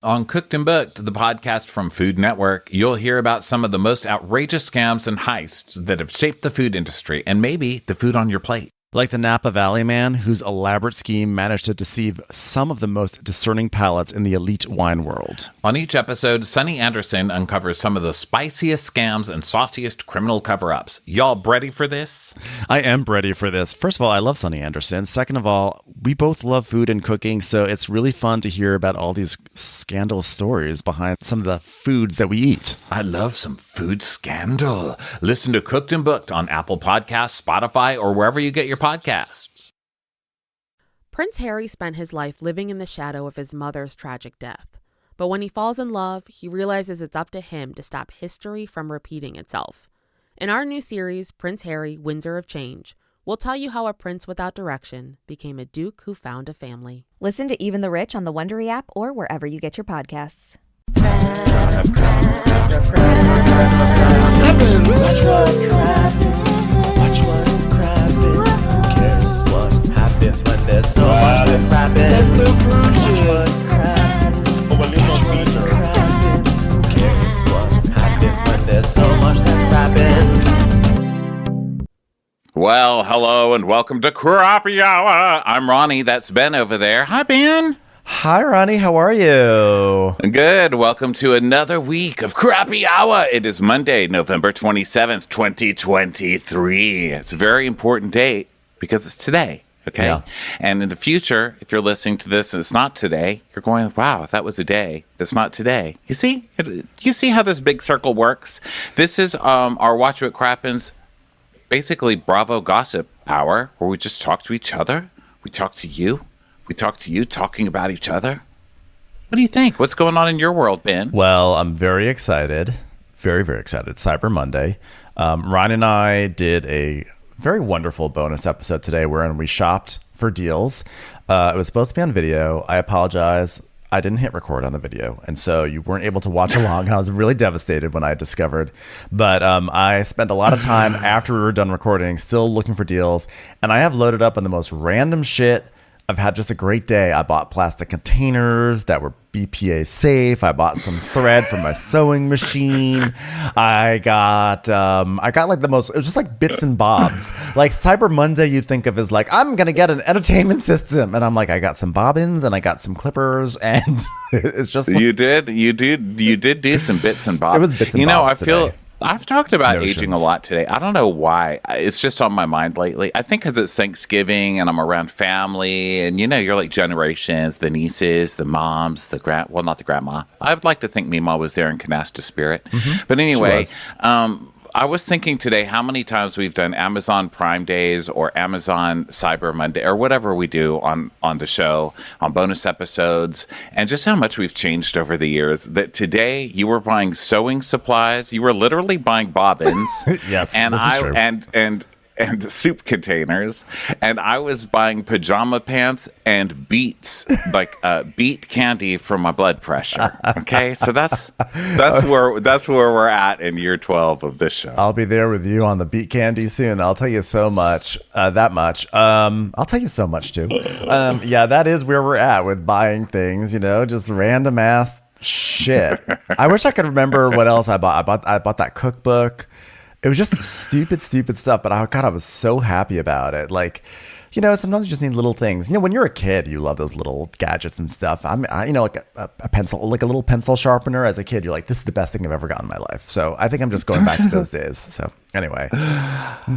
On Cooked and Booked, the podcast from Food Network, you'll hear about some of the most outrageous scams and heists that have shaped the food industry and maybe the food on your plate. Like the Napa Valley man, whose elaborate scheme managed to deceive some of the most discerning palates in the elite wine world. On each episode, Sunny Anderson uncovers some of the spiciest scams and sauciest criminal cover-ups. Y'all ready for this? I am ready for this. First of all, I love Sunny Anderson. Second of all, we both love food and cooking, so it's really fun to hear about all these scandalous stories behind some of the foods that we eat. I love some food scandal. Listen to Cooked and Booked on Apple Podcasts, Spotify, or wherever you get your podcasts. Prince Harry spent his life living in the shadow of his mother's tragic death. But when he falls in love, he realizes it's up to him to stop history from repeating itself. In our new series, Prince Harry, Windsor of Change, we'll tell you how a prince without direction became a duke who found a family. Listen to Even the Rich on the Wondery app or wherever you get your podcasts. Happens when there's so much that happens. Watch what happens. Who cares what happens when there's so much that happens? Well, hello and welcome to Crappy Hour. I'm Ronnie. That's Ben over there. Hi, Ben. Hi, Ronnie. How are you? Good. Welcome to another week of Crappy Hour. It is Monday, November 27th, 2023. It's a very important date because it's today. Okay. Yeah. And in the future, if you're listening to this and it's not today, you're going, wow, that was a day that's not today. You see? You see how this big circle works? This is our Watch What Crappens, basically Bravo gossip hour, where we just talk to each other. We talk to you. We talk to you talking about each other. What do you think? What's going on in your world, Ben? Well, I'm very excited. Very, very excited. Cyber Monday. Ryan and I did a very wonderful bonus episode today wherein we shopped for deals. It was supposed to be on video. I apologize. I didn't hit record on the video, and so you weren't able to watch along, and I was really devastated when I discovered. But I spent a lot of time after we were done recording still looking for deals, and I have loaded up on the most random shit. I've had just a great day. I bought plastic containers that were BPA safe. I bought some thread for my sewing machine. I got like the most, it was just like bits and bobs. Like Cyber Monday you'd think of as like, I'm going to get an entertainment system. And I'm like, I got some bobbins and I got some clippers and it's just like, You did do some bits and bobs. It was bits and bobs today. I've talked about aging a lot today. I don't know why. It's just on my mind lately. I think because it's Thanksgiving and I'm around family and, you're like generations, the nieces, the moms, not the grandma. I'd like to think Mima was there in canasta spirit. Mm-hmm. But anyway, I was thinking today how many times we've done Amazon Prime Days or Amazon Cyber Monday or whatever we do on the show, on bonus episodes, and just how much we've changed over the years. That today you were buying sewing supplies, you were literally buying bobbins, yes, and this is true. and soup containers, and I was buying pajama pants and beets, like beet candy for my blood pressure. Okay, so that's where we're at in year 12 of this show. I'll be there with you on the beet candy soon. I'll tell you so much. That much. I'll tell you so much too. Yeah, that is where we're at with buying things. Just random ass shit. I wish I could remember what else I bought. I bought that cookbook. It was just stupid stuff, but I was so happy about it. Like, sometimes you just need little things. When you're a kid, you love those little gadgets and stuff. Like a pencil, like a little pencil sharpener. As a kid, you're like, this is the best thing I've ever gotten in my life. So I think I'm just going back to those days. So anyway.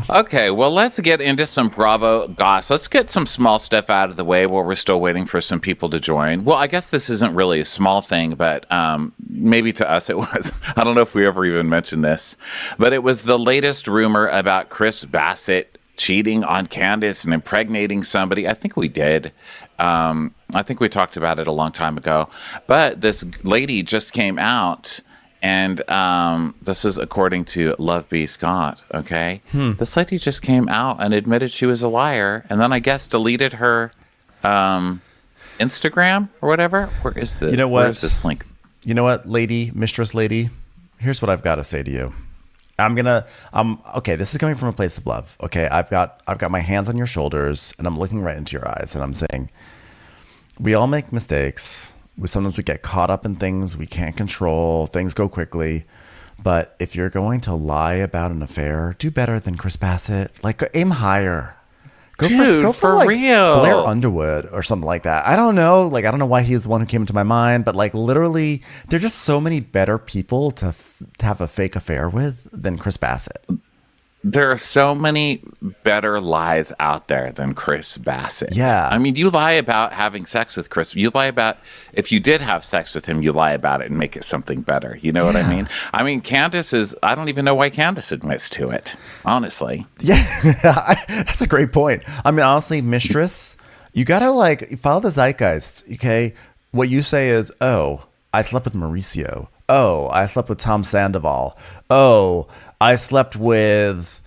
Okay, well, let's get into some Bravo goss. Let's get some small stuff out of the way while we're still waiting for some people to join. Well, I guess this isn't really a small thing, but maybe to us it was. I don't know if we ever even mentioned this, but it was the latest rumor about Chris Bassett cheating on Candace and impregnating somebody. I think we did. I think we talked about it a long time ago. But this lady just came out, and this is according to Love B. Scott, okay? This lady just came out and admitted she was a liar, and then I guess deleted her Instagram or whatever. Where is where's this link? You know what, mistress lady? Here's what I've got to say to you. Okay, this is coming from a place of love. Okay, I've got my hands on your shoulders and I'm looking right into your eyes and I'm saying, we all make mistakes. Sometimes we get caught up in things we can't control. Things go quickly. But if you're going to lie about an affair, do better than Chris Bassett. Like, aim higher. Go for like real. Blair Underwood or something like that. I don't know. Like, I don't know why he was the one who came into my mind, but like literally, there are just so many better people to have a fake affair with than Chris Bassett. There are so many better lies out there than Chris Bassett. Yeah. I mean, you lie about having sex with Chris. You lie about, if you did have sex with him, you lie about it and make it something better. You know what I mean? I mean, Candace is, I don't even know why Candace admits to it, honestly. Yeah, that's a great point. I mean, honestly, Mistress, you got to like follow the zeitgeist, okay? What you say is, oh, I slept with Mauricio. Oh, I slept with Tom Sandoval. Oh, I slept with,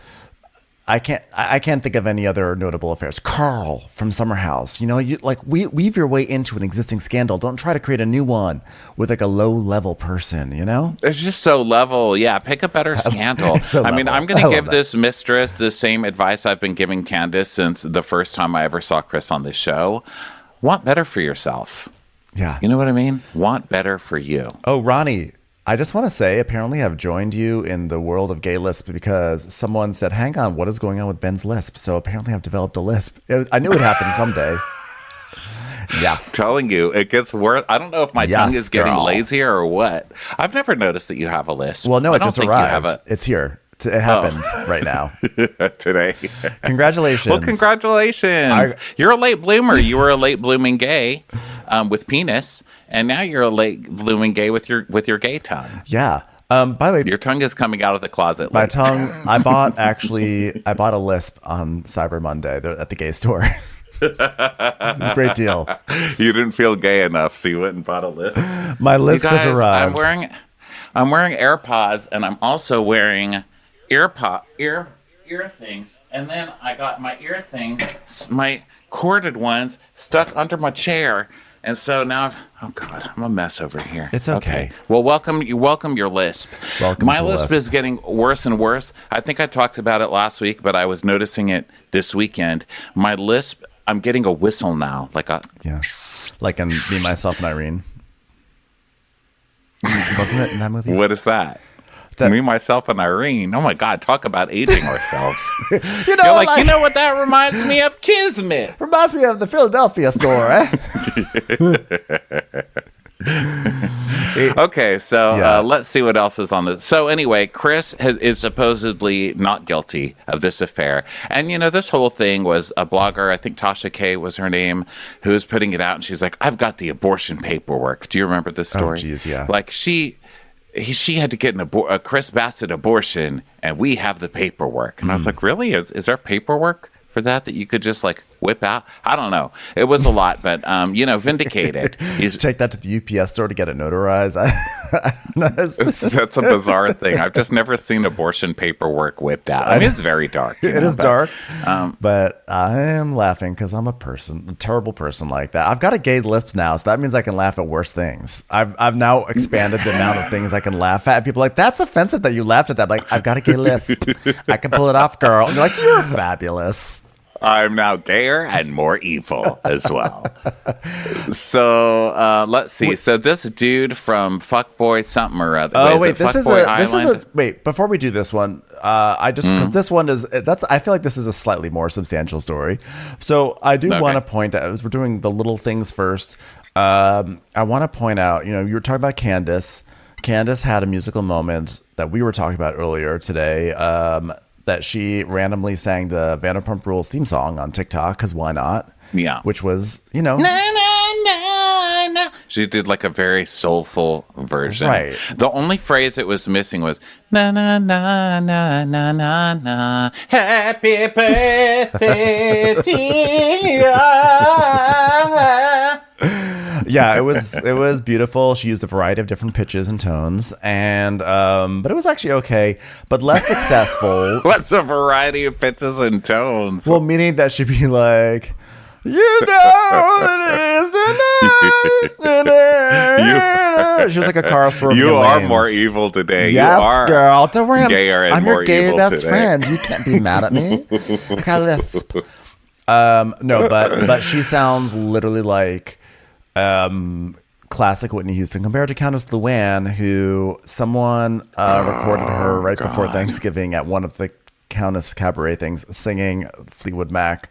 I can't think of any other notable affairs. Carl from Summer House. You know, you like weave your way into an existing scandal. Don't try to create a new one with like a low level person, you know? It's just so level. Yeah, pick a better scandal. So I mean, level. I'm going to give that. this mistress the same advice I've been giving Candace since the first time I ever saw Chris on this show. Want better for yourself. Yeah. You know what I mean? Want better for you. Oh, Ronnie, I just want to say, apparently I've joined you in the world of gay lisp because someone said, hang on, what is going on with Ben's lisp? So apparently I've developed a lisp. I knew it happened someday. Yeah. Telling you, it gets worse. I don't know if my Yes, tongue is getting girl. lazier or what. I've never noticed that you have a lisp. Well, no, I it don't just think you have arrived. It's here. It happened right now. today. Congratulations. Well, congratulations. You're a late bloomer. You were a late blooming gay with penis, and now you're a late blooming gay with your gay tongue. Yeah. By the way, Your tongue is coming out of the closet. my late. tongue, I bought a lisp on Cyber Monday at the gay store. It's a great deal. You didn't feel gay enough, so you went and bought a lisp. My You lisp has guys, arrived. I'm wearing AirPods, and I'm also wearing ear things, and then I got my ear things, my corded ones, stuck under my chair, and so now, oh God, I'm a mess over here. It's okay. Well, welcome your lisp. Welcome my to lisp lisp. is getting worse and worse. I think I talked about it last week, but I was noticing it this weekend. My lisp, I'm getting a whistle now, like a. Yeah. Like in Me, Myself, and Irene. Wasn't it in that movie? What is that? Me, myself, and Irene. Oh my God! Talk about aging ourselves. You know, You're like, you know what that reminds me of? Kismet. reminds me of the Philadelphia store, eh? Okay, so Yeah. let's see what else is on this. So anyway, Chris is supposedly not guilty of this affair. And, you know, this whole thing was a blogger, I think Tasha K was her name, who was putting it out. And she's like, I've got the abortion paperwork. Do you remember this story? geez, yeah. Like she had to get a Chris Bassett abortion, and we have the paperwork. And I was like, really? Is there paperwork for that you could just like whip out? I don't know. It was a lot, but you know, vindicated. Take that to the UPS store to get it notarized. I don't know. That's a bizarre thing. I've just never seen abortion paperwork whipped out. I mean, it's very dark. It is dark, but I am laughing because I'm a terrible person like that. I've got a gay lisp now, so that means I can laugh at worse things. I've now expanded the amount of things I can laugh at. People are like, that's offensive that you laughed at that. Like, I've got a gay lisp. I can pull it off, girl. And you're like, you're fabulous. I'm now gayer and more evil as well. So let's see. So this dude from Fuckboy something or other. Oh is wait, it this is Fuckboy a wait. Before we do this one, because this one I feel like this is a slightly more substantial story. So I do want to point out, as we're doing the little things first, I want to point out, you know, you were talking about Candace. Candace had a musical moment that we were talking about earlier today. That she randomly sang the Vanderpump Rules theme song on TikTok, because why not? Yeah. Which was, you know. Na, na, na, na. She did like a very soulful version. Right. The only phrase it was missing was na na na na na na na. Happy birthday to you. Yeah, it was beautiful. She used a variety of different pitches and tones, and but it was actually okay, but less successful. What's a variety of pitches and tones? Well, meaning that she'd be like, you know it is the night. She was like a car swerving. You in are lanes. more evil today. Yes, you are girl. Don't worry, gayer and I'm more your gay evil best today. friend. You can't be mad at me. I got a lisp. No, but she sounds literally like classic Whitney Houston compared to Countess Luann, who someone recorded her right before Thanksgiving at one of the Countess cabaret things, singing Fleetwood Mac,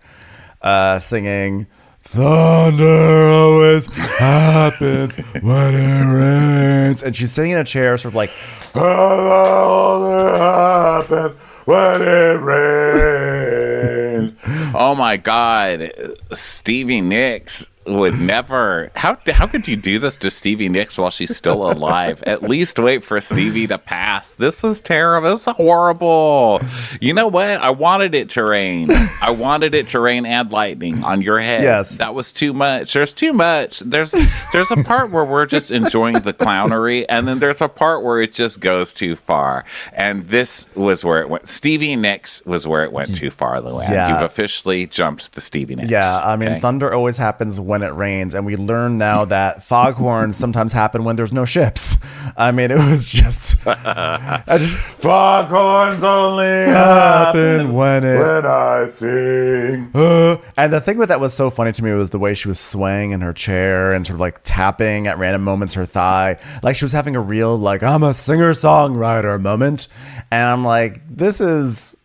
singing "Thunder always happens when it rains," and she's sitting in a chair, sort of like "Thunder happens when it rains." Oh my God, Stevie Nicks would never. How could you do this to Stevie Nicks while she's still alive? At least wait for Stevie to pass. This is terrible. This is horrible. You know what? I wanted it to rain. I wanted it to rain and lightning on your head. Yes, that was too much. There's too much. There's a part where we're just enjoying the clownery, and then there's a part where it just goes too far. And this was where it went. Stevie Nicks was where it went too far, Luann. Yeah. You've officially jumped the Stevie Nicks. Yeah, I mean, thunder always happens when it rains, and we learn now that foghorns sometimes happen when there's no ships. I mean, it was just foghorns only happen when I sing. And the thing with that was so funny to me was the way she was swaying in her chair and sort of like tapping at random moments her thigh, like she was having a real like I'm a singer-songwriter moment. And I'm like, this is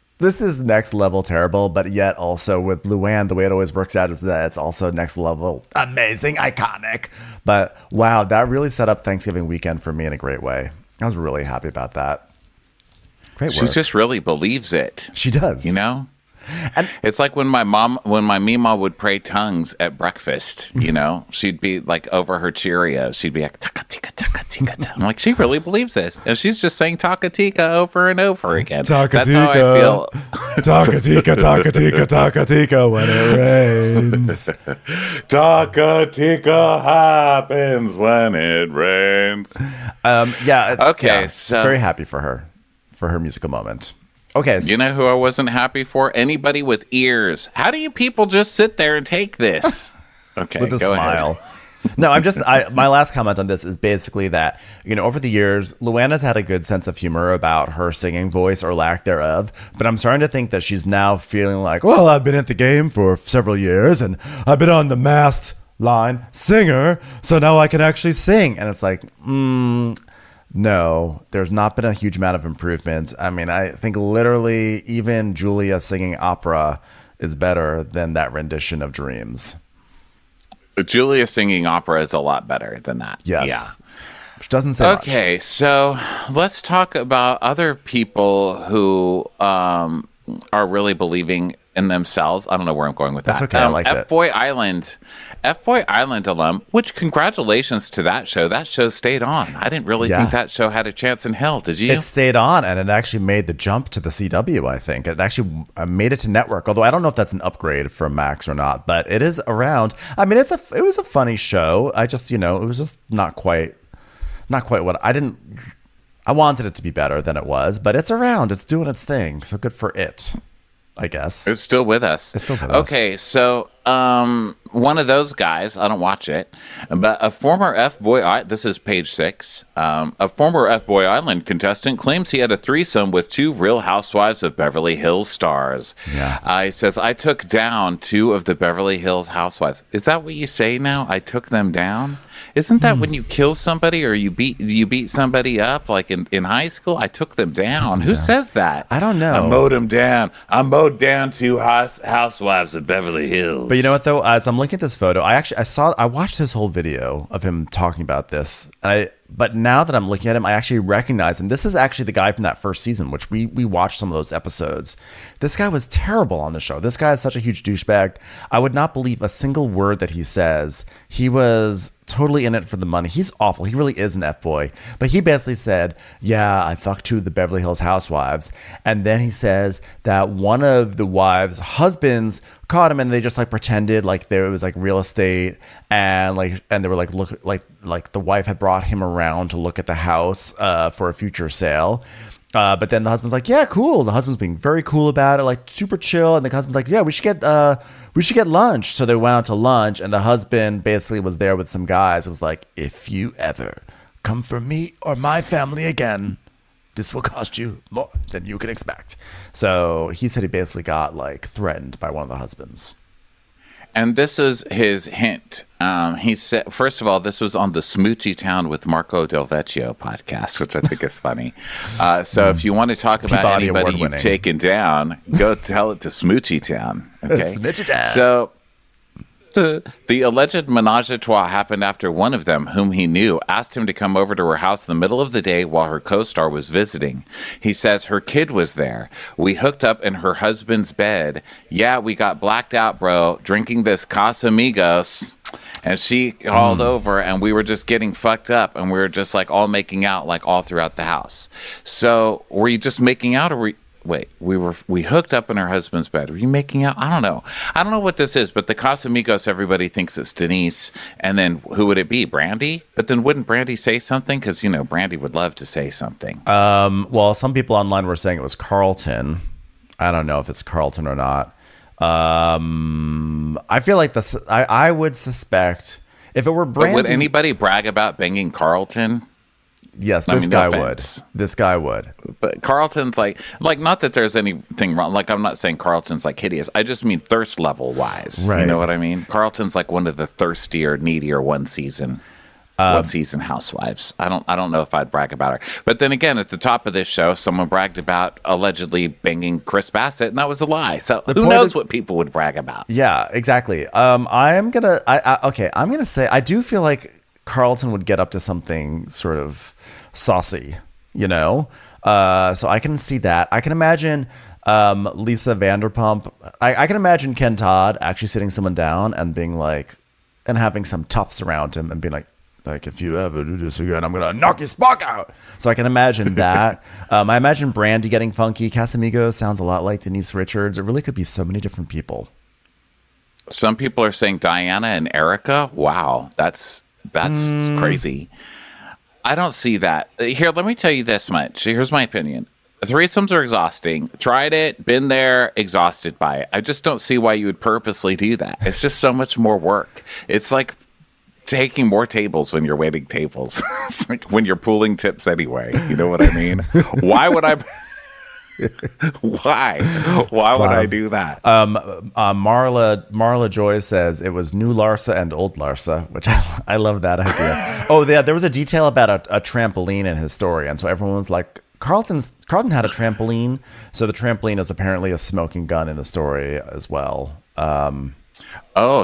next level terrible, but yet also with Luann, the way it always works out is that it's also next level amazing, iconic. But wow, that really set up Thanksgiving weekend for me in a great way. I was really happy about that. Great work. She just really believes it. She does. You know? And it's like when my Mima would pray tongues at breakfast, you know, she'd be like over her Cheerios. She'd be like, taka tika taka tika. I'm like, she really believes this. And she's just saying taka tika over and over again. Taka That's how I feel. Taka tika, taka tika, taka tika when it rains. Taka tika happens when it rains. Yeah. Okay, yeah, so very happy for her musical moment. Okay. You know who I wasn't happy for? Anybody with ears. How do you people just sit there and take this? Okay, with a go smile. ahead. No, my last comment on this is basically that, you know, over the years, Luann had a good sense of humor about her singing voice or lack thereof. But I'm starting to think that she's now feeling like, well, I've been at the game for several years and I've been on the masked line singer. So now I can actually sing. And it's like, no, there's not been a huge amount of improvement. I mean, I think literally even Julia singing opera is better than that rendition of Dreams. Julia singing opera is a lot better than that. Yes. Yeah. Which doesn't say much. Okay, so let's talk about other people who are really believing in themselves. I don't know where I'm going with that. That's okay. I like that. FBoy Island alum, which congratulations to that show. That show stayed on. I didn't really think that show had a chance in hell. Did you? It stayed on, and it actually made the jump to the CW, I think. It actually made it to network, although I don't know if that's an upgrade from Max or not, but it is around. I mean, it was a funny show. I just, you know, it was just not quite what I wanted it to be better than it was, but it's around. It's doing its thing. So good for it, I guess. It's still with us. Okay, so one of those guys, I don't watch it, but a former F-Boy, this is page 6, a former F-Boy Island contestant claims he had a threesome with 2 Real Housewives of Beverly Hills stars. Yeah. He says, I took down 2 of the Beverly Hills housewives. Is that what you say now? I took them down? Isn't that when you kill somebody or you beat somebody up, like in high school? I took them down. Who says that? I don't know. I mowed them down. I mowed down 2 housewives of Beverly Hills. But you know what, though? As I'm looking at this photo, I watched his whole video of him talking about this. But now that I'm looking at him, I actually recognize him. This is actually the guy from that first season, which we watched some of those episodes. This guy was terrible on the show. This guy is such a huge douchebag. I would not believe a single word that he says. He was totally in it for the money. He's awful. He really is an F-boy. But he basically said, yeah, I fucked 2 of the Beverly Hills housewives. And then he says that one of the wives' husbands caught him and they just like pretended like there was like real estate and they were like look like the wife had brought him around to look at the house for a future sale. But then the husband's like, yeah, cool. The husband's being very cool about it, like super chill. And the husband's like, yeah, we should get lunch. So they went out to lunch and the husband basically was there with some guys. It was like, if you ever come for me or my family again, this will cost you more than you can expect. So he said he basically got like threatened by one of the husbands. And this is his hint. He said, first of all, this was on the Smoochy Town with Marco Del Vecchio podcast, which I think is funny. So if you want to talk about Peabody anybody you've award-winning. taken down, go tell it to Smoochy Town. Okay. Smoochy Town. So the alleged menage a trois happened after one of them, whom he knew, asked him to come over to her house in the middle of the day while her co-star was visiting. He says her kid was there. We hooked up in her husband's bed. Yeah, we got blacked out, bro, drinking this Casamigos. And she called over, and we were just getting fucked up, and we were just like all making out like all throughout the house. So were you just making out, or we hooked up in her husband's bed. Were you making out? I don't know what this is, but the Casamigos, everybody thinks it's Denise. And then who would it be? Brandy? But then wouldn't Brandy say something? Because, Brandy would love to say something. Well, some people online were saying it was Carlton. I don't know if it's Carlton or not. I feel like this. I would suspect if it were Brandy. But would anybody brag about banging Carlton? Yes, I this mean, guy no would. offense. This guy would. But Carlton's like not that there's anything wrong. Like, I'm not saying Carlton's like hideous. I just mean thirst level wise. Right. You know what I mean? Carlton's like one of the thirstier, needier one season housewives. I don't know if I'd brag about her. But then again, at the top of this show, someone bragged about allegedly banging Chris Bassett, and that was a lie. So who knows what people would brag about? Yeah, exactly. I'm gonna say I do feel like Carlton would get up to something sort of saucy, so I can see that. I can imagine Lisa Vanderpump. I can imagine Ken Todd actually sitting someone down and being like, and having some toughs around him and being like, if you ever do this again, I'm gonna knock your spock out. So I can imagine that. I imagine Brandy getting funky. Casamigos sounds a lot like Denise Richards. It really could be so many different people. Some people are saying Diana and Erica. Wow, that's crazy. I don't see that. Here, let me tell you this much. Here's my opinion. Threesomes are exhausting. Tried it, been there, exhausted by it. I just don't see why you would purposely do that. It's just so much more work. It's like taking more tables when you're waiting tables. It's like when you're pooling tips anyway. You know what I mean? Why would I... Why would I do that? Marla Joy says it was new Larsa and old Larsa, which I love that idea. Oh, yeah, there was a detail about a trampoline in his story, and so everyone was like, Carlton had a trampoline, so the trampoline is apparently a smoking gun in the story as well.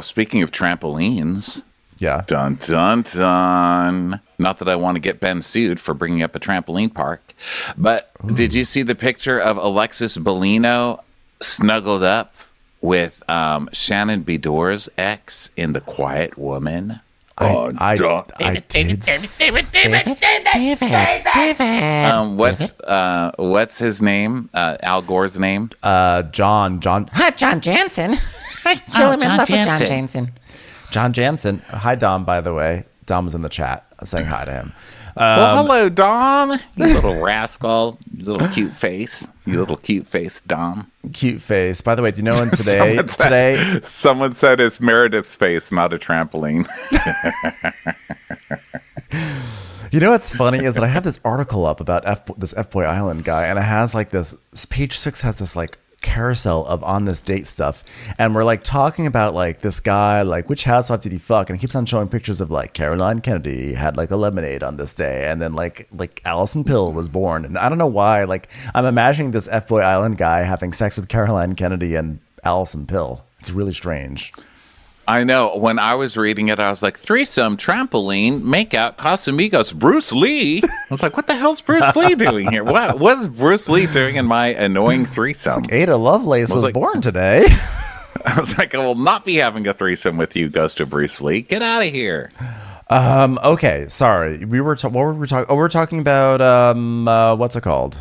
Speaking of trampolines. Yeah. Dun, dun, dun. Not that I want to get Ben sued for bringing up a trampoline park, but Did you see the picture of Alexis Bellino snuggled up with Shannon Bedore's ex in The Quiet Woman? I did. What's his name? Al Gore's name? John. John Jansen. I still am in love with John Jansen. John Jansen. Hi, Dom, by the way. Dom was in the chat. I was saying hi to him. Well, hello, Dom. You little rascal. You little cute face. You little cute face, Dom. Cute face. By the way, do you know when today... Someone said it's Meredith's face, not a trampoline. You know what's funny is that I have this article up about this FBoy Island guy, and it has like this... Page 6 has this like carousel of on this date stuff, and we're like talking about like this guy, like which housewife did he fuck, and he keeps on showing pictures of like Caroline Kennedy had like a lemonade on this day, and then like Allison Pill was born, and I don't know why, like I'm imagining this FBoy Island guy having sex with Caroline Kennedy and Allison Pill. It's really strange. I know. When I was reading it, I was like, threesome, trampoline, makeout, Casamigos, Bruce Lee. I was like, what the hell's Bruce Lee doing here? What is Bruce Lee doing in my annoying threesome? Like Ada Lovelace was born today. I was like, I will not be having a threesome with you, Ghost of Bruce Lee. Get out of here. Okay, sorry. What were we talking? Oh, we're talking about what's it called?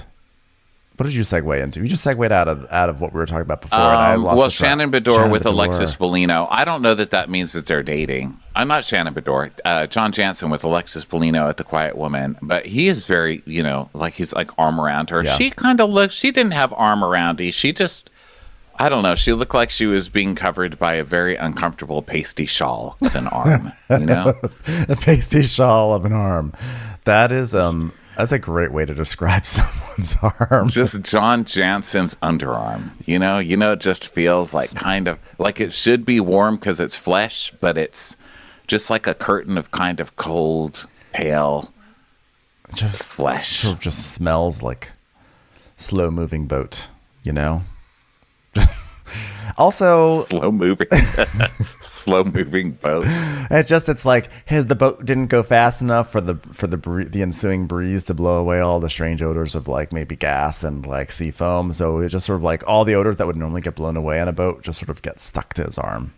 What did you segue into? You just segued out of what we were talking about before, and I lost the track. Shannon Bedore with Alexis Bellino. I don't know that means that they're dating. I'm not Shannon Bedore. John Jansen with Alexis Bellino at The Quiet Woman. But he is very, like he's like arm around her. Yeah. She kind of looks, she didn't have arm aroundy. She just, I don't know. She looked like she was being covered by a very uncomfortable pasty shawl of an arm, A pasty shawl of an arm. That is, That's a great way to describe someone's arm. Just John Jansen's underarm. It just feels like kind of like it should be warm because it's flesh, but it's just like a curtain of kind of cold, pale flesh. Sort of just smells like slow-moving boat, Also, slow moving boat. It's like the boat didn't go fast enough for the ensuing breeze to blow away all the strange odors of like maybe gas and like sea foam. So it just sort of like all the odors that would normally get blown away on a boat just sort of get stuck to his arm.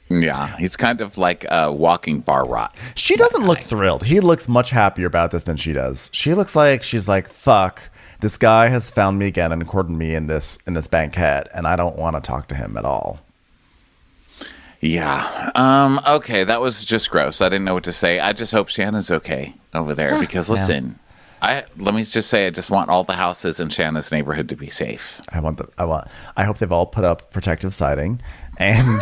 Yeah, he's kind of like a walking bar rot. She doesn't look thrilled. He looks much happier about this than she does. She looks like she's like, fuck. This guy has found me again and courted me in this banquet, and I don't want to talk to him at all. Yeah. Okay, that was just gross. I didn't know what to say. I just hope Shanna's okay over there because listen, let me just say I just want all the houses in Shanna's neighborhood to be safe. I hope they've all put up protective siding, and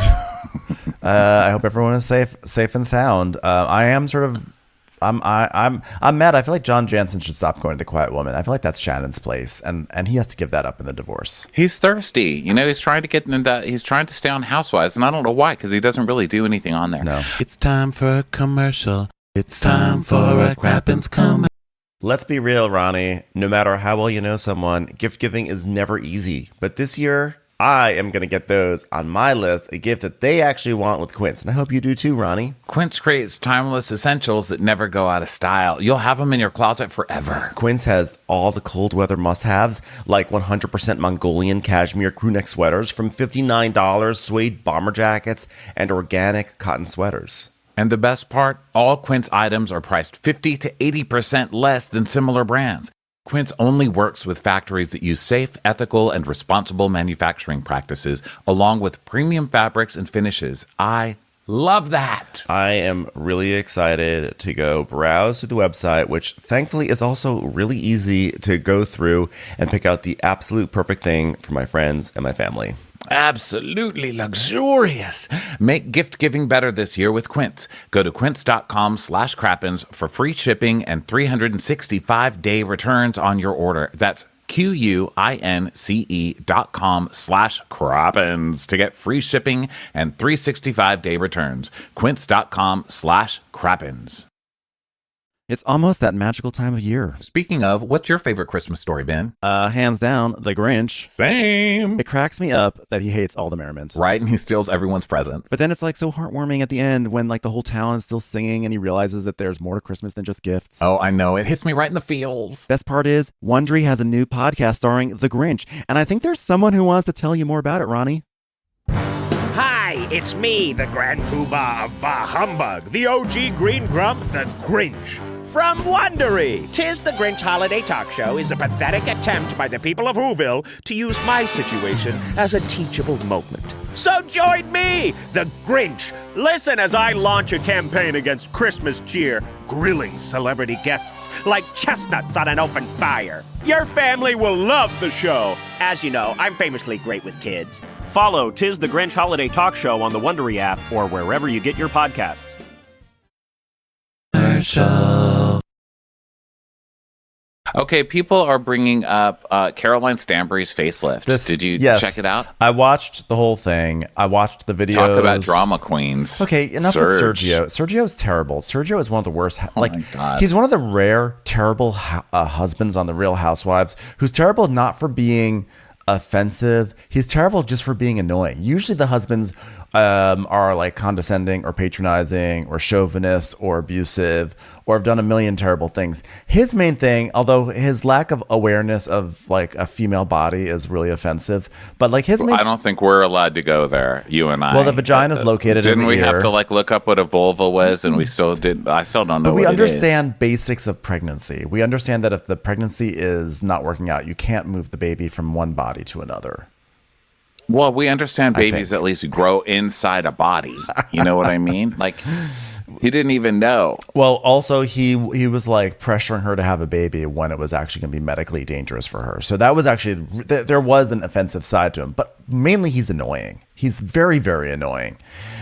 I hope everyone is safe and sound. I'm mad. I feel like John Jansen should stop going to the Quiet Woman. I feel like that's Shannon's place, and he has to give that up in the divorce. He's thirsty. He's trying to get into he's trying to stay on Housewives, and I don't know why, because he doesn't really do anything on there. No. It's time for a commercial. It's time for a Crappens commercial. Let's be real, Ronnie. No matter how well you know someone, gift giving is never easy. But this year, I am going to get those on my list, a gift that they actually want with Quince. And I hope you do too, Ronnie. Quince creates timeless essentials that never go out of style. You'll have them in your closet forever. Quince has all the cold weather must-haves, like 100% Mongolian cashmere crewneck sweaters from $59, suede bomber jackets, and organic cotton sweaters. And the best part, all Quince items are priced 50 to 80% less than similar brands. Quince only works with factories that use safe, ethical, and responsible manufacturing practices, along with premium fabrics and finishes. I love that. I am really excited to go browse through the website, which thankfully is also really easy to go through and pick out the absolute perfect thing for my friends and my family. Absolutely luxurious. Make gift giving better this year with Quince. Go to quince.com/crappens for free shipping and 365-day returns on your order. That's QUINCE.com/crappens to get free shipping and 365-day returns. Quince.com/crappens. It's almost that magical time of year. Speaking of, what's your favorite Christmas story, Ben? Hands down, The Grinch. Same. It cracks me up that he hates all the merriment. Right, and he steals everyone's presents. But then it's like so heartwarming at the end when like the whole town is still singing and he realizes that there's more to Christmas than just gifts. Oh, I know. It hits me right in the feels. Best part is, Wondery has a new podcast starring The Grinch, and I think there's someone who wants to tell you more about it, Ronnie. Hi, it's me, the Grand Poobah of Bah Humbug, the OG Green Grump, the Grinch. From Wondery, 'Tis the Grinch Holiday Talk Show is a pathetic attempt by the people of Whoville to use my situation as a teachable moment. So join me, the Grinch. Listen as I launch a campaign against Christmas cheer, grilling celebrity guests like chestnuts on an open fire. Your family will love the show. As you know, I'm famously great with kids. Follow 'Tis the Grinch Holiday Talk Show on the Wondery app or wherever you get your podcasts. Okay, people are bringing up Caroline Stanbury's facelift. Did you check it out? I watched the whole thing. I watched the videos. Talk about drama queens. Okay, enough with Sergio. Sergio is terrible. Sergio is one of the worst. My God. He's one of the rare terrible husbands on The Real Housewives who's terrible not for being offensive. He's terrible just for being annoying. Usually the husbands are like condescending or patronizing or chauvinist or abusive or have done a million terrible things. His main thing, although his lack of awareness of like a female body is really offensive, but like his main... I don't think we're allowed to go there, you and I. Well, the vagina is located in the ear. Didn't we have to like look up what a vulva was, and we still did? I still don't know. But we understand basics of pregnancy. We understand that if the pregnancy is not working out, you can't move the baby from one body to another. Well, we understand babies at least grow inside a body. You know what I mean? Like, he didn't even know. Well, also, he was like pressuring her to have a baby when it was actually going to be medically dangerous for her. So that was actually, there was an offensive side to him. But mainly he's annoying. He's very, very annoying.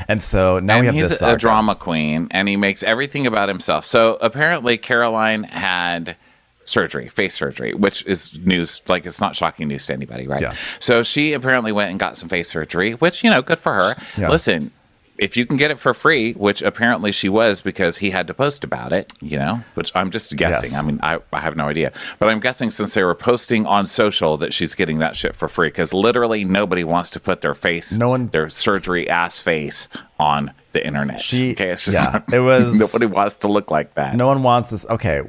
And so now we have this saga. He's a drama queen, and he makes everything about himself. So apparently Caroline had surgery, face surgery, which is news. Like, it's not shocking news to anybody, right? Yeah. So she apparently went and got some face surgery, which, good for her. Yeah. Listen, if you can get it for free, which apparently she was because he had to post about it, which I'm just guessing. Yes. I mean, I have no idea. But I'm guessing since they were posting on social that she's getting that shit for free, because literally nobody wants to put their face, their surgery ass face on the internet. It's just it was nobody wants to look like that. No one wants this. Okay.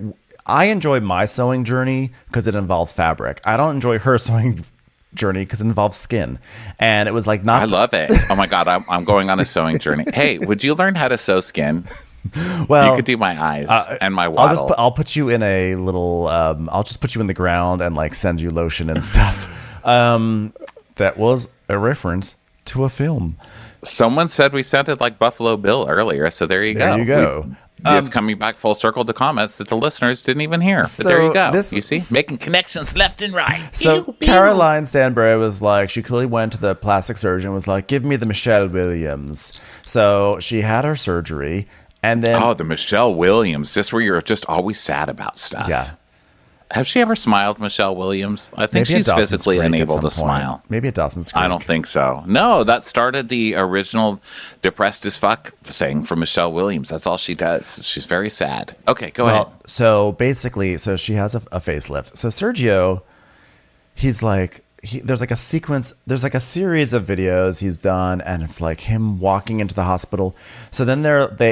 I enjoy my sewing journey because it involves fabric. I don't enjoy her sewing journey because it involves skin. And it was like not. I love it. Oh my God, I'm going on a sewing journey. Hey, would you learn how to sew skin? Well, you could do my eyes and my waddle. I'll put you in a little. I'll just put you in the ground and like send you lotion and stuff. That was a reference to a film. Someone said we sounded like Buffalo Bill earlier, so there you go. There you go. It's coming back full circle to comments that the listeners didn't even hear. But there you go. You see? Making connections left and right. So Caroline Stanbury was like, she clearly went to the plastic surgeon and was like, give me the Michelle Williams. So she had her surgery and then... Oh, the Michelle Williams. Just where you're just always sad about stuff. Yeah. Have she ever smiled, Michelle Williams? I think she's physically unable to smile. Maybe at Dawson's Creek. I don't think so. No, that started the original depressed as fuck thing for Michelle Williams. That's all she does. She's very sad. Okay, go ahead. So basically, she has a facelift. So Sergio, he's like, there's like a sequence, there's like a series of videos he's done, and it's like him walking into the hospital. So then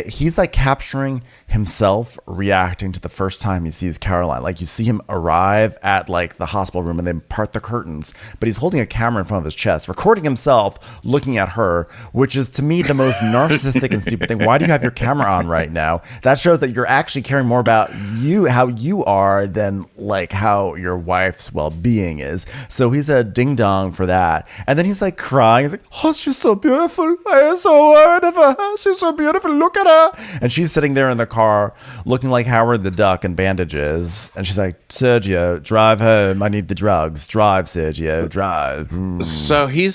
he's like capturing himself reacting to the first time he sees Caroline. Like you see him arrive at like the hospital room and then part the curtains, but he's holding a camera in front of his chest, recording himself looking at her, which is to me the most narcissistic and stupid thing. Why do you have your camera on right now? That shows that you're actually caring more about you, how you are, than like how your wife's well-being is. So he's a ding dong for that. And then he's like crying. He's like, oh, she's so beautiful. I am so worried of her. She's so beautiful. Look at her. And she's sitting there in the car looking like Howard the Duck in bandages. And she's like, Sergio, drive home. I need the drugs. Drive, Sergio, drive. So he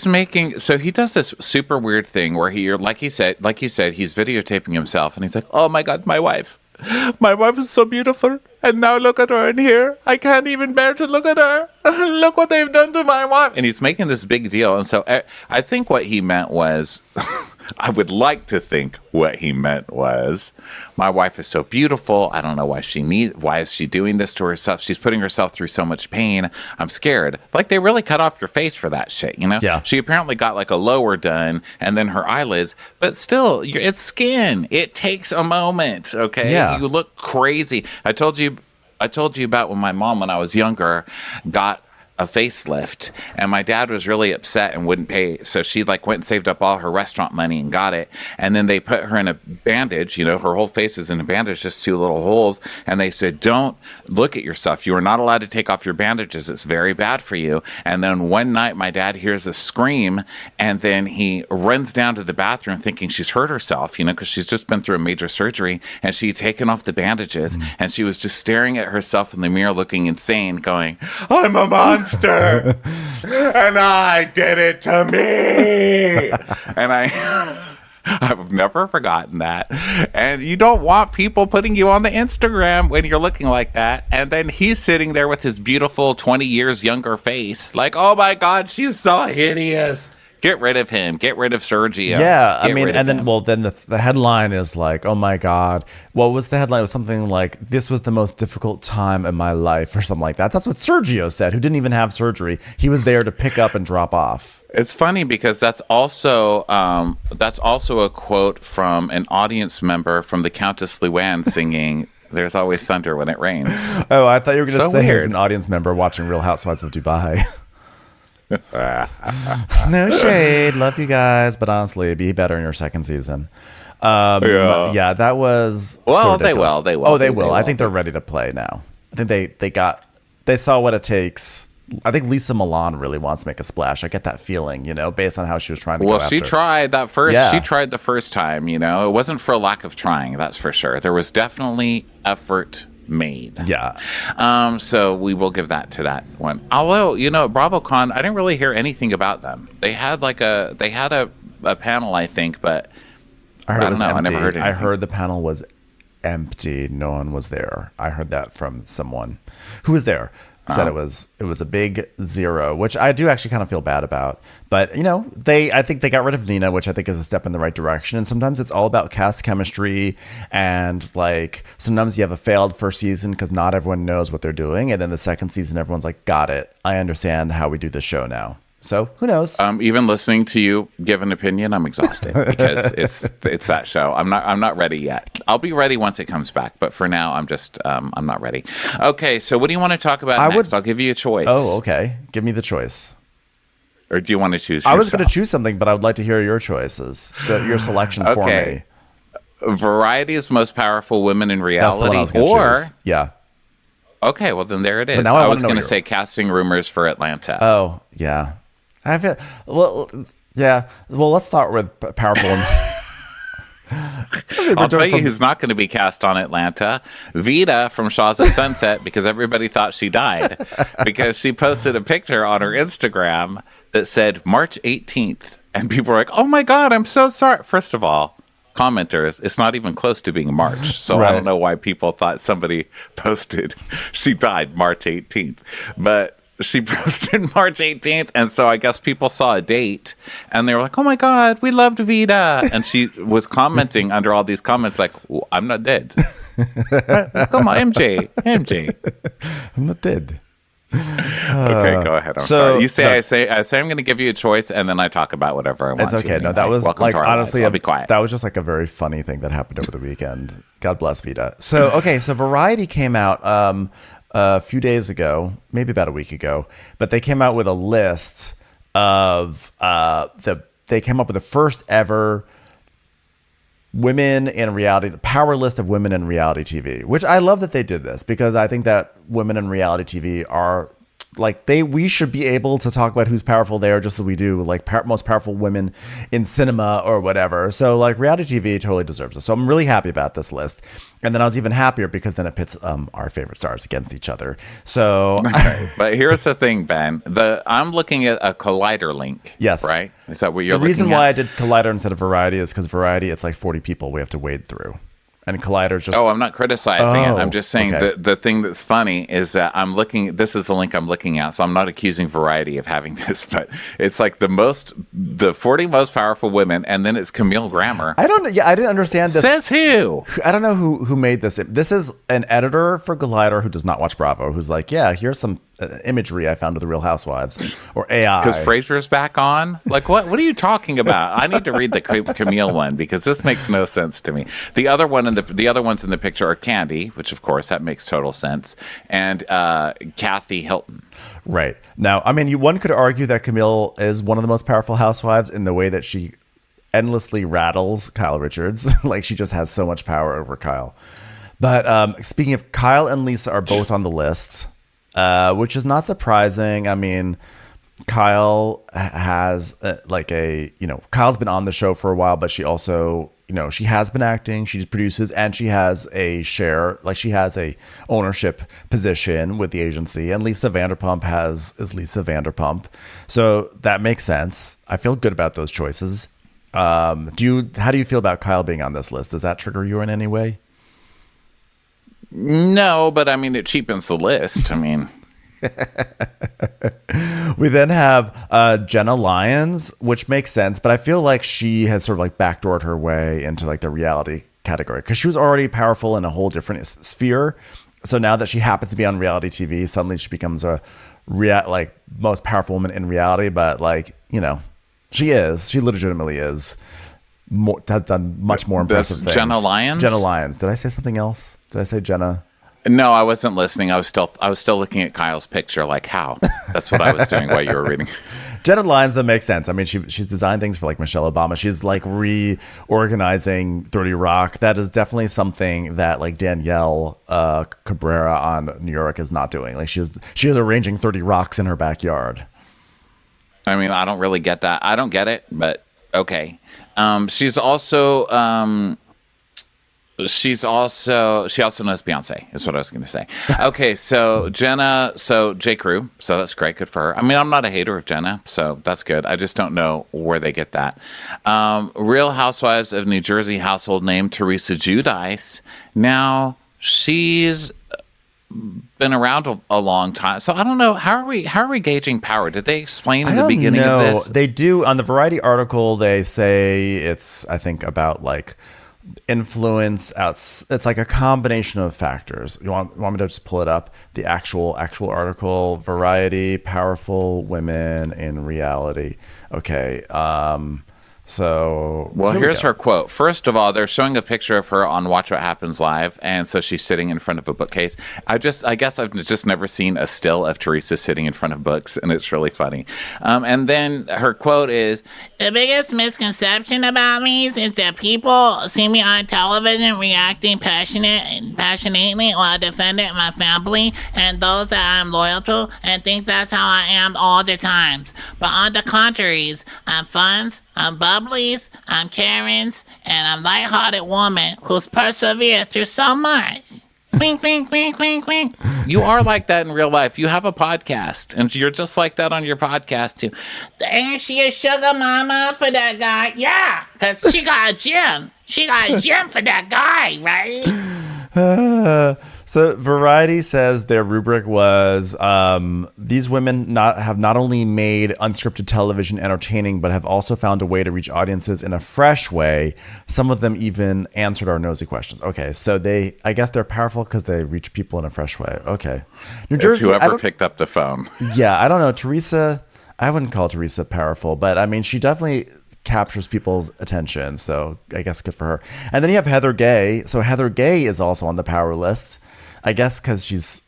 does this super weird thing where like you said, he's videotaping himself and he's like, oh my God, my wife. My wife is so beautiful, and now look at her in here. I can't even bear to look at her. Look what they've done to my wife. And he's making this big deal. And so I think what he meant was, I would like to think what he meant was, my wife is so beautiful. I don't know why is she doing this to herself? She's putting herself through so much pain. I'm scared. Like they really cut off your face for that shit, Yeah. She apparently got like a lower done and then her eyelids, but still, it's skin. It takes a moment, okay? Yeah. You look crazy. I told you about when my mom, when I was younger, got a facelift, and my dad was really upset and wouldn't pay, so she like went and saved up all her restaurant money and got it, and then they put her in a bandage, her whole face is in a bandage, just 2 little holes, and they said, don't look at yourself, you are not allowed to take off your bandages, it's very bad for you. And then one night my dad hears a scream, and then he runs down to the bathroom thinking she's hurt herself, because she's just been through a major surgery, and she'd taken off the bandages, and she was just staring at herself in the mirror looking insane, going, I'm a monster. And I did it to me. And I've never forgotten that. And you don't want people putting you on the Instagram when you're looking like that. And then he's sitting there with his beautiful 20 years younger face. Like, oh my God, she's so hideous. Get rid of him. Get rid of Sergio. Yeah, I mean, and then the headline is like, oh my God. What was the headline? It was something like, this was the most difficult time in my life or something like that. That's what Sergio said, who didn't even have surgery. He was there to pick up and drop off. It's funny because that's also a quote from an audience member from the Countess Luann singing There's Always Thunder When It Rains. Oh, I thought you were going to say he was weird. an audience member watching Real Housewives of Dubai. No shade, love you guys, but honestly, be better in your second season. Yeah, that was well. So They will. Oh, they will. I think they're ready to play now. I think they saw what it takes. I think Lisa Milan really wants to make a splash. I get that feeling, based on how she was trying to. Well, go she after. tried that first. Yeah. She tried the first time. It wasn't for a lack of trying. That's for sure. There was definitely effort made. Yeah. So we will give that to that one. Although, BravoCon, I didn't really hear anything about them. They had a panel, I think, but I heard it was don't know. empty. I never heard anything. I heard the panel was empty. No one was there. I heard that from someone who was there. Said it was a big zero, which I do actually kind of feel bad about. But I think they got rid of Nina, which I think is a step in the right direction. And sometimes it's all about cast chemistry, and like sometimes you have a failed first season because not everyone knows what they're doing, and then the second season everyone's like, got it, I understand how we do this show now. So who knows? Even listening to you give an opinion, I'm exhausted because it's that show. I'm not ready yet. I'll be ready once it comes back, but for now, I'm just I'm not ready. Okay, so what do you want to talk about next? I'll give you a choice. Oh, okay. Give me the choice. Or do you want to choose yourself? I was going to choose something, but I would like to hear your choices, your selection for me. Variety's most powerful women in reality, That's the one I was gonna choose. Yeah. Okay, well then there it is. I was going to say casting rumors for Atlanta. Oh yeah. Yeah. Well, let's start with powerful. I'll tell you who's not going to be cast on Atlanta. Vida from Shaws of Sunset, because everybody thought she died. Because she posted a picture on her Instagram that said March 18th. And people were like, oh my God, I'm so sorry. First of all, commenters, it's not even close to being March. So right. I don't know why people thought somebody posted she died March 18th. But she posted March 18th, and so I guess people saw a date, and they were like, oh my God, we loved Vida. And she was commenting under all these comments like, well, I'm not dead. Come on, MJ. I'm not dead. Okay, go ahead. I'm sorry. You say, I say I'm going to give you a choice, and then I talk about whatever I want. It's okay. No, that was like, honestly, I'll be quiet. That was just like a very funny thing that happened over the weekend. God bless Vida. So, okay, so Variety came out a few days ago, maybe about a week ago, but they came out with a list of they came up with the first ever women in reality, the power list of women in reality TV, which I love that they did this, because I think that women in reality TV are like, we should be able to talk about who's powerful there, just as we do like most powerful women in cinema or whatever. So like reality TV totally deserves this. So I'm really happy about this list. And then I was even happier because then it pits our favorite stars against each other. So, okay. But here's the thing, Ben. I'm looking at a Collider link. Yes. Right? Is that what you're looking at? The reason why I did Collider instead of Variety is because Variety, it's like 40 people we have to wade through. And Collider's just... Oh, I'm not criticizing it. I'm just saying that the thing that's funny is that this is the link I'm looking at, so I'm not accusing Variety of having this, but it's like the 40 most powerful women, and then it's Camille Grammer. I didn't understand this. Says who? I don't know who made this. This is an editor for Collider who does not watch Bravo, who's like, yeah, here's some imagery I found of the Real Housewives, or AI. Because Frasier's back on? Like, what are you talking about? I need to read the Camille one, because this makes no sense to me. The other ones in the picture are Candy, which of course that makes total sense, and Kathy Hilton. Right. Now, I mean, one could argue that Camille is one of the most powerful housewives in the way that she endlessly rattles Kyle Richards. Like, she just has so much power over Kyle. But speaking of, Kyle and Lisa are both on the list. Which is not surprising. I mean, Kyle has Kyle's been on the show for a while, but she also, she has been acting, she produces, and she has a share, like she has a ownership position with the agency. And Lisa Vanderpump is Lisa Vanderpump. So that makes sense. I feel good about those choices. How do you feel about Kyle being on this list? Does that trigger you in any way? No, but I mean, it cheapens the list. I mean, we then have Jenna Lyons, which makes sense, but I feel like she has sort of like backdoored her way into like the reality category, because she was already powerful in a whole different sphere. So now that she happens to be on reality TV, suddenly she becomes a most powerful woman in reality. But she legitimately is. Has done much more impressive things. Jenna Lyons? Jenna Lyons. Did I say something else? Did I say Jenna? No, I wasn't listening. I was still looking at Kyle's picture. Like, how? That's what I was doing while you were reading. Jenna Lyons, that makes sense. I mean, she's designed things for like Michelle Obama. She's like reorganizing 30 Rock. That is definitely something that like Danielle Cabrera on New York is not doing. Like she is arranging 30 Rocks in her backyard. I mean, I don't really get that. I don't get it, but okay. She's also she also knows Beyonce, is what I was going to say. Okay, so Jenna, J. Crew, so that's great, good for her. I mean, I'm not a hater of Jenna, so that's good. I just don't know where they get that. Real Housewives of New Jersey household name Teresa Giudice. Now she's been around a long time, so I don't know, how are we gauging power? Did they explain in the beginning of this? They do on the Variety article. They say it's, I think, about like influence out. It's like a combination of factors. You want me to just pull it up, the actual article? Variety, powerful women in reality. Okay, so here's her quote. First of all, they're showing a picture of her on Watch What Happens Live, and so she's sitting in front of a bookcase. I guess I've just never seen a still of Teresa sitting in front of books, and it's really funny. And then her quote is, The biggest misconception about me is that people see me on television reacting passionately while defending my family and those that I'm loyal to, and think that's how I am all the times. But on the contrary, I'm fun, I'm bubblies, I'm Karens, and I'm lighthearted woman who's persevered through so much. Wink, wink, wink, wink, wink. you are like that in real life. You have a podcast, and you're just like that on your podcast, too. Ain't she a sugar mama for that guy? Yeah, because she got a gym. She got a gym for that guy, right? So Variety says their rubric was these women have not only made unscripted television entertaining, but have also found a way to reach audiences in a fresh way. Some of them even answered our nosy questions. Okay, so I guess they're powerful because they reach people in a fresh way. Okay, New Jersey. It's whoever picked up the phone. Yeah, I don't know. Teresa, I wouldn't call Teresa powerful, but I mean, she definitely captures people's attention. So I guess good for her. And then you have Heather Gay. So Heather Gay is also on the power list. I guess because she's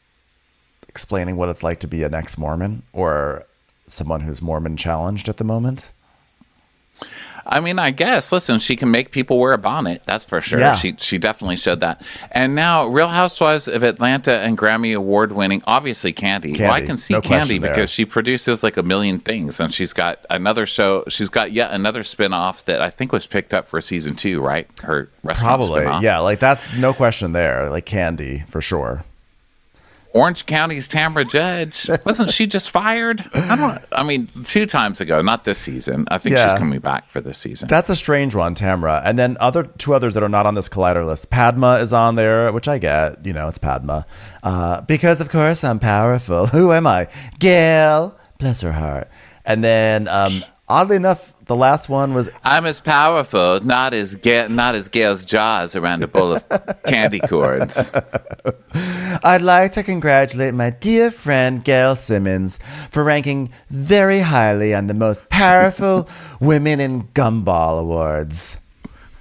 explaining what it's like to be an ex-Mormon or someone who's Mormon challenged at the moment. I mean, I guess, listen, she can make people wear a bonnet. That's for sure. Yeah. She definitely showed that. And now Real Housewives of Atlanta and Grammy Award winning, obviously Candy. Well, I can see no Candy question because she produces like a million things. And she's got another show. She's got yet another spinoff that I think was picked up for season 2, right? Her restaurant Probably. spinoff. Yeah. Like that's no question there. Like Candy for sure. Orange County's Tamra Judge. Wasn't she just fired? I mean, 2 times ago, not this season. I think she's coming back for this season. That's a strange one, Tamra. And then 2 others that are not on this Collider list. Padma is on there, which I get. You know, it's Padma. Because, of course, I'm powerful. Who am I? Gail. Bless her heart. And then, oddly enough, the last one was... I'm as powerful, not as Gail's jaws around a bowl of candy corns. I'd like to congratulate my dear friend Gail Simmons for ranking very highly on the most powerful women in Gumball Awards.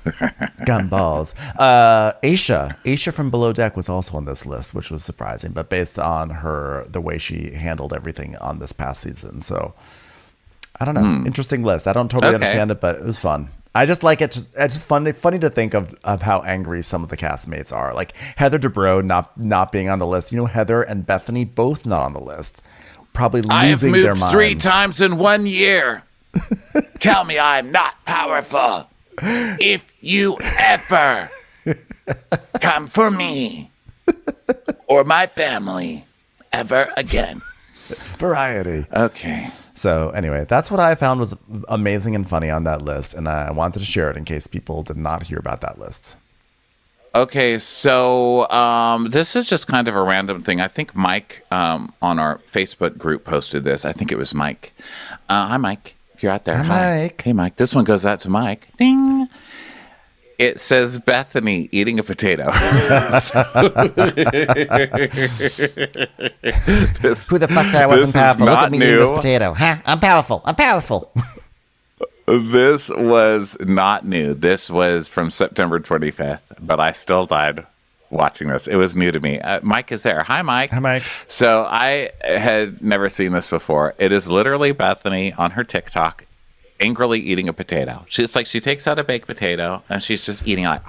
Gumballs. Aisha from Below Deck was also on this list, which was surprising, but based on the way she handled everything on this past season. So I don't know. Interesting list. I don't totally understand it, but it was fun. I just like it. It's just funny to think of how angry some of the castmates are. Like Heather Dubrow not being on the list. You know, Heather and Bethany both not on the list. Probably losing their minds. I have moved 3 times in 1 year. Tell me I'm not powerful. If you ever come for me or my family ever again. Variety. Okay. So anyway, that's what I found was amazing and funny on that list, and I wanted to share it in case people did not hear about that list. Okay, so this is just kind of a random thing. I think Mike on our Facebook group posted this. I think it was Mike. Hi, Mike. If you're out there. Hi, Mike. Hey, Mike. This one goes out to Mike. Ding. It says Bethany eating a potato. Who the fuck said I wasn't powerful? Look at me eating this potato. Huh? I'm powerful. I'm powerful. This was not new. This was from September 25th, but I still died watching this. It was new to me. Mike is there. Hi, Mike. Hi, Mike. So I had never seen this before. It is literally Bethany on her TikTok angrily eating a potato. She's like, she takes out a baked potato and she's just eating it like,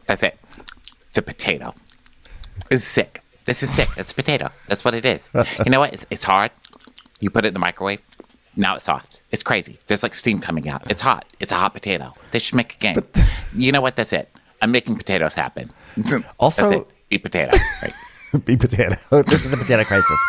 that's it. It's a potato. It's sick. This is sick. It's a potato. That's what it is. You know what? It's hard. You put it in the microwave. Now it's soft. It's crazy. There's like steam coming out. It's hot. It's a hot potato. They should make a game. You know what? That's it. I'm making potatoes happen. Also- That's it. Eat potato. Right. Be potato. This is a potato crisis.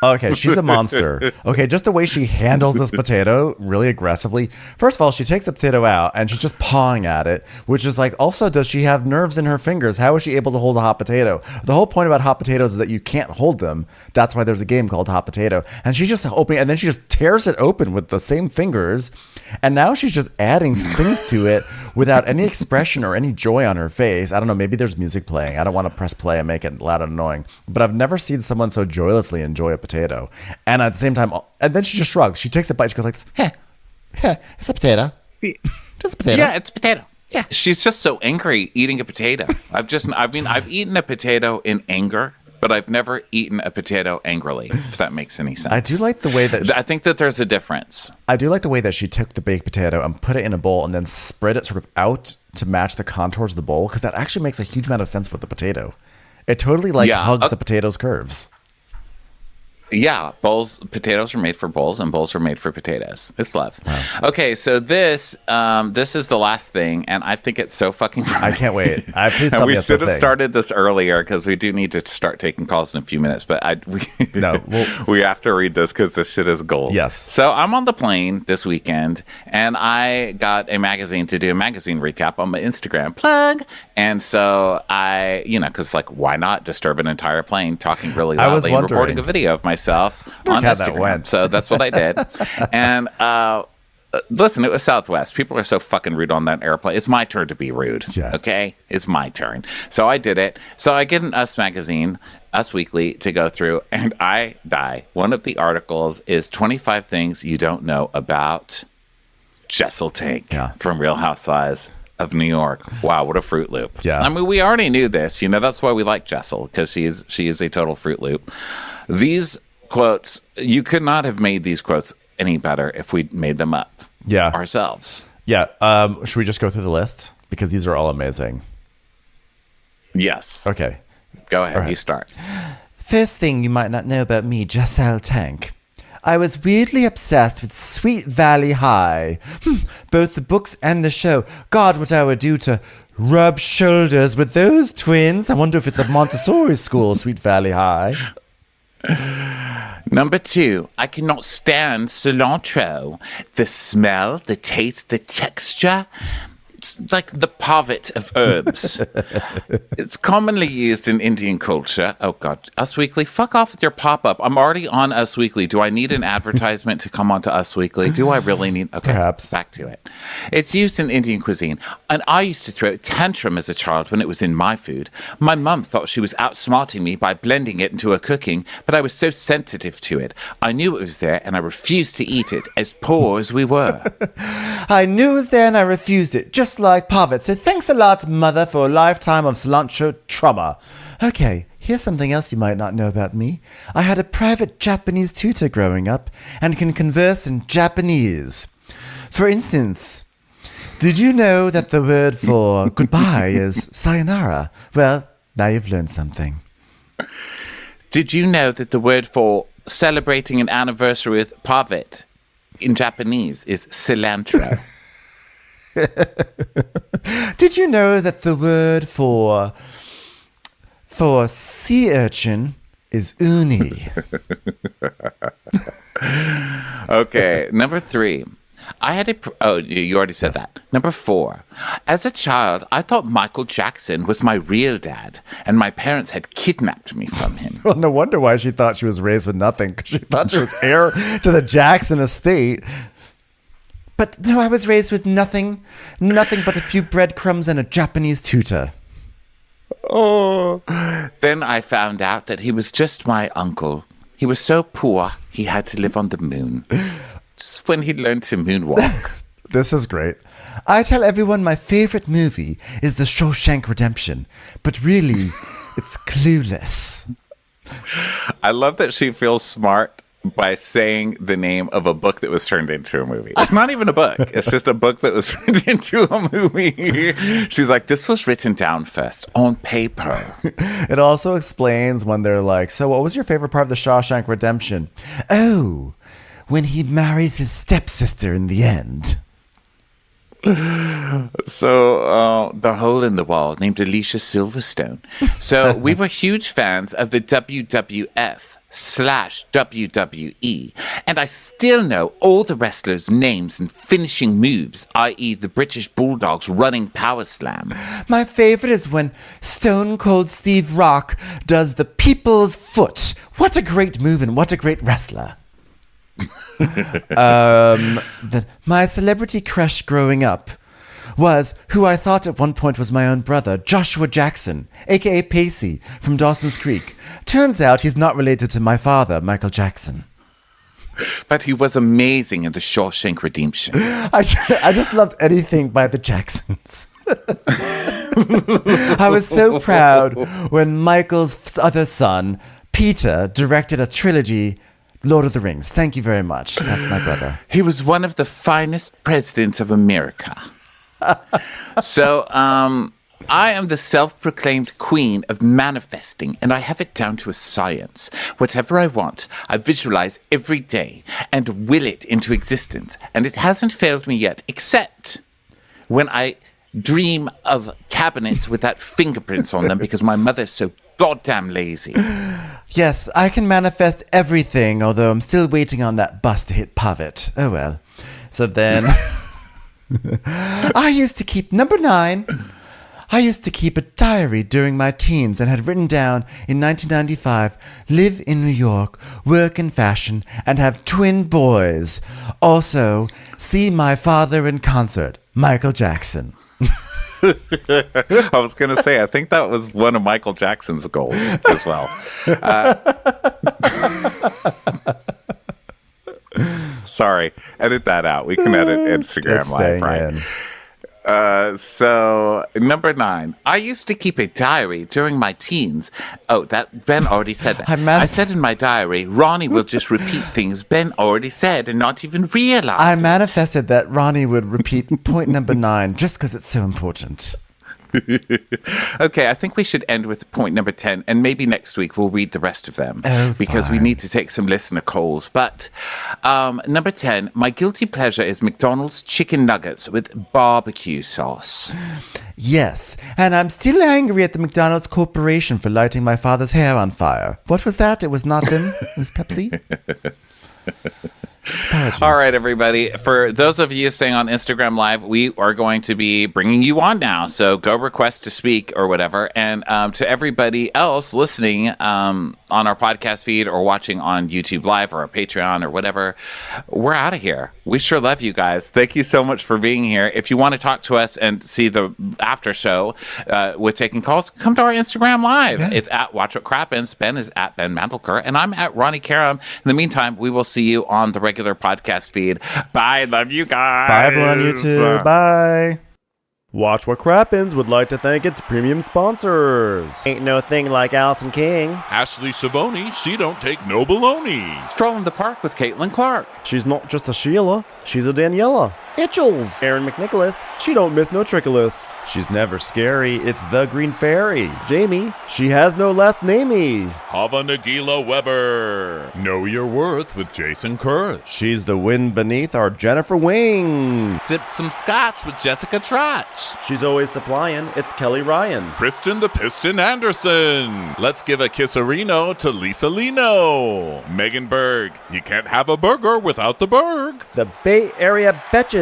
Okay, she's a monster. Okay, just the way she handles this potato really aggressively. First of all, she takes the potato out and she's just pawing at it, which is like, also, does she have nerves in her fingers? How is she able to hold a hot potato? The whole point about hot potatoes is that you can't hold them. That's why there's a game called Hot Potato. And she's just opening, and then she just tears it open with the same fingers. And now she's just adding things to it without any expression or any joy on her face. I don't know, maybe there's music playing. I don't want to press play and make it loud and annoying. But I've never seen someone so joylessly enjoy a potato. And at the same time, and then she just shrugs. She takes a bite. She goes like, it's a potato. It's a potato. Yeah, it's potato. Yeah. She's just so angry eating a potato. I've eaten a potato in anger, but I've never eaten a potato angrily, if that makes any sense. I do like the way that... I think that there's a difference. I do like the way that she took the baked potato and put it in a bowl and then spread it sort of out to match the contours of the bowl, because that actually makes a huge amount of sense with the potato. It totally hugs the potato's curves. Yeah, potatoes are made for bowls, and bowls are made for potatoes. It's love. Wow. Okay, so this is the last thing, and I think it's so fucking funny. I can't wait. We should have started this earlier because we do need to start taking calls in a few minutes. But we have to read this because this shit is gold. Yes. So I'm on the plane this weekend, and I got a magazine to do a magazine recap on my Instagram plug. And so because why not disturb an entire plane talking really loudly and recording a video of myself on Instagram. So that's what I did. And listen, it was Southwest. People are so fucking rude on that airplane. It's my turn to be rude. Yeah. Okay? It's my turn. So I did it. So I get an Us magazine, Us Weekly, to go through, and I die. One of the articles is 25 things you don't know about Jessel Taank from Real Housewives of New York. Wow, what a Fruit Loop. Yeah. I mean, we already knew this. That's why we like Jessel, because she is a total Fruit Loop. These quotes, you could not have made these quotes any better if we made them up ourselves. Yeah. Should we just go through the list? Because these are all amazing. Yes. Okay. Go ahead. Right. You start. First thing you might not know about me, Jessel Taank. I was weirdly obsessed with Sweet Valley High. Both the books and the show. God, what I would do to rub shoulders with those twins. I wonder if it's a Montessori school, Sweet Valley High. Number 2, I cannot stand cilantro. The smell, the taste, the texture. It's like the pavot of herbs. It's commonly used in Indian culture. Oh, God. Us Weekly, fuck off with your pop-up. I'm already on Us Weekly. Do I need an advertisement to come onto Us Weekly? Do I really need... Okay, perhaps. Back to it. It's used in Indian cuisine. And I used to throw a tantrum as a child when it was in my food. My mum thought she was outsmarting me by blending it into her cooking, but I was so sensitive to it. I knew it was there, and I refused to eat it, as poor as we were. I knew it was there, and I refused it, just like Pavit. So thanks a lot, Mother, for a lifetime of cilantro trauma. Okay, here's something else you might not know about me. I had a private Japanese tutor growing up and can converse in Japanese. For instance, did you know that the word for goodbye is sayonara? Well, now you've learned something. Did you know that the word for celebrating an anniversary with Pavit in Japanese is cilantro? Did you know that the word for sea urchin is uni? Okay, number 3. I had you already said that. Number 4. As a child, I thought Michael Jackson was my real dad, and my parents had kidnapped me from him. Well, no wonder why she thought she was raised with nothing, because she thought she was heir to the Jackson estate. But no, I was raised with nothing but a few breadcrumbs and a Japanese tutor. Oh. Then I found out that he was just my uncle. He was so poor, he had to live on the moon. Just when he learned to moonwalk. This is great. I tell everyone my favorite movie is The Shawshank Redemption, but really, it's Clueless. I love that she feels smart by saying the name of a book that was turned into a movie. It's not even a book. It's just a book that was turned into a movie. She's like, this was written down first on paper. It also explains when they're like, so what was your favorite part of The Shawshank Redemption? Oh, when he marries his stepsister in the end. So the hole in the wall named Alicia Silverstone. So we were huge fans of the WWF/WWE, and I still know all the wrestlers' names and finishing moves, i.e. the British Bulldog's running power slam. My favorite is when Stone Cold Steve Rock does the People's Foot. What a great move and what a great wrestler. My celebrity crush growing up was who I thought at one point was my own brother, Joshua Jackson, aka Pacey from Dawson's Creek. Turns out he's not related to my father, Michael Jackson. But he was amazing in the Shawshank Redemption. I just loved anything by the Jacksons. I was so proud when Michael's other son, Peter, directed a trilogy, Lord of the Rings. Thank you very much. That's my brother. He was one of the finest presidents of America. So, I am the self-proclaimed queen of manifesting, and I have it down to a science. Whatever I want, I visualize every day and will it into existence. And it hasn't failed me yet, except when I dream of cabinets with that fingerprints on them because my mother's so goddamn lazy. Yes, I can manifest everything, although I'm still waiting on that bus to hit Pavitt. Oh well. So then... I used to keep number 9. I used to keep a diary during my teens and had written down in 1995, live in New York, work in fashion, and have twin boys. Also, see my father in concert, Michael Jackson. I was going to say, I think that was one of Michael Jackson's goals as well. Sorry, edit that out. We can edit Instagram Live, right? So, number 9. I used to keep a diary during my teens. Oh, that Ben already said that. I said in my diary, Ronnie will just repeat things Ben already said and not even realize I it. manifested that Ronnie would repeat point number 9 just because it's so important. Okay, I think we should end with point number 10, and maybe next week we'll read the rest of them because we need to take some listener calls. But number 10, my guilty pleasure is McDonald's chicken nuggets with barbecue sauce. Yes, and I'm still angry at the McDonald's Corporation for lighting my father's hair on fire. What was that? It was not them. It was Pepsi. Apologies. All right, everybody. For those of you staying on Instagram Live, we are going to be bringing you on now. So go request to speak or whatever. And to everybody else listening on our podcast feed or watching on YouTube Live or our Patreon or whatever, we're out of here. We sure love you guys. Thank you so much for being here. If you want to talk to us and see the after show with taking calls, come to our Instagram Live. Yeah. It's at watchwhatcrappens. Ben is at Ben Mandelker. And I'm at Ronnie Karam. In the meantime, we will see you on the regular podcast feed. Bye. Love you guys. Bye, everyone on YouTube. Bye. Watch What Crappens would like to thank its premium sponsors. Ain't no thing like Allison King. Ashley Savoni, she don't take no baloney. Stroll in the park with Caitlin Clark. She's not just a Sheila, she's a Daniela. Itchels. Aaron McNicholas, she don't miss no trickolas. She's never scary, it's the Green Fairy. Jamie, she has no last namey. Hava Nagila Weber. Know your worth with Jason Kurth. She's the wind beneath our Jennifer Wing. Sip some scotch with Jessica Trotch. She's always supplying, it's Kelly Ryan. Kristen the Piston Anderson. Let's give a kisserino to Lisa Lino. Megan Berg. You can't have a burger without the Berg. The Bay Area Betches.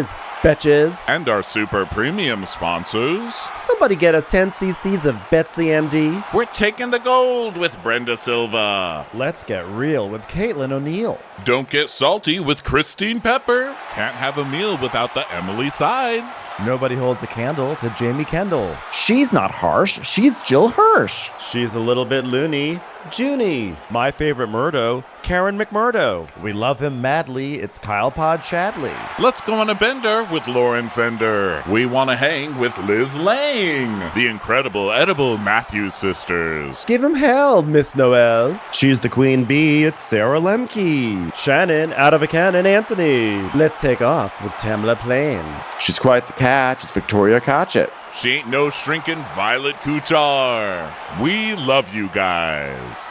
And our super premium sponsors. Somebody get us 10 cc's of Betsy MD. We're taking the gold with Brenda Silva. Let's get real with Caitlin O'Neill. Don't get salty with Christine Pepper. Can't have a meal without the Emily Sides. Nobody holds a candle to Jamie Kendall. She's not harsh, she's Jill Hirsch. She's a little bit loony. Junie. My favorite Murdo, Karen McMurdo. We love him madly, it's Kyle Pod Shadley. Let's go on a bender with Lauren Fender. We want to hang with Liz Lang. The incredible edible Matthews sisters. Give him hell, Miss Noel. She's the queen bee, it's Sarah Lemke. Shannon, out of a cannon, Anthony. Let's take off with Tamla Plain. She's quite the catch, it's Victoria Cotchett. She ain't no shrinking Violet Kuchar. We love you guys.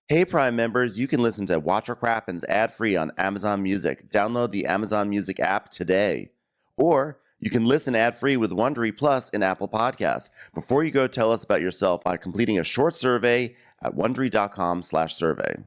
Hey, Prime members, you can listen to Watch What Crappens ad-free on Amazon Music. Download the Amazon Music app today. Or you can listen ad-free with Wondery Plus in Apple Podcasts. Before you go, tell us about yourself by completing a short survey at Wondery.com/survey.